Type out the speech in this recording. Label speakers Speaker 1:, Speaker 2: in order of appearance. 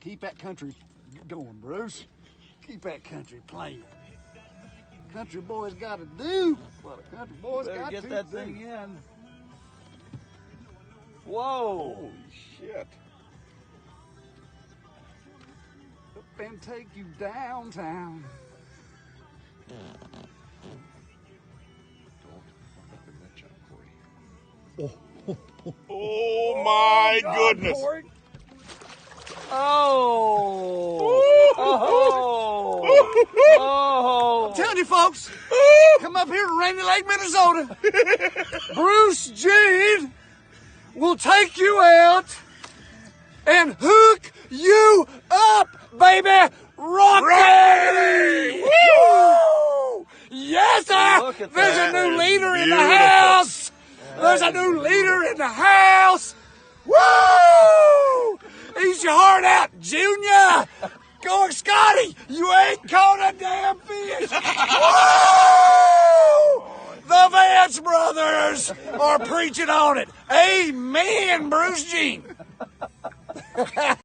Speaker 1: Keep that country going, Bruce. Keep that country playing. Country boys got to do what a country boys got to do.
Speaker 2: Get that thing in. Whoa!
Speaker 3: Holy shit.
Speaker 1: Up and take you downtown.
Speaker 3: Oh my goodness.
Speaker 1: Corey.
Speaker 2: Oh! Oh! Oh!
Speaker 1: I'm telling you, folks, come up here to Rainy Lake, Minnesota. Bruce Jean will take you out and hook you up, baby. Rocky! Woo! Yes, sir.
Speaker 2: Look at
Speaker 1: There's
Speaker 2: that.
Speaker 1: a new leader in the
Speaker 3: Beautiful.
Speaker 1: house. There's a new leader in the house. Woo! Ease your heart out, Junior. Go, Scotty. You ain't caught a damn fish. Woo! The Vance brothers are preaching on it. Amen, Bruce Jean.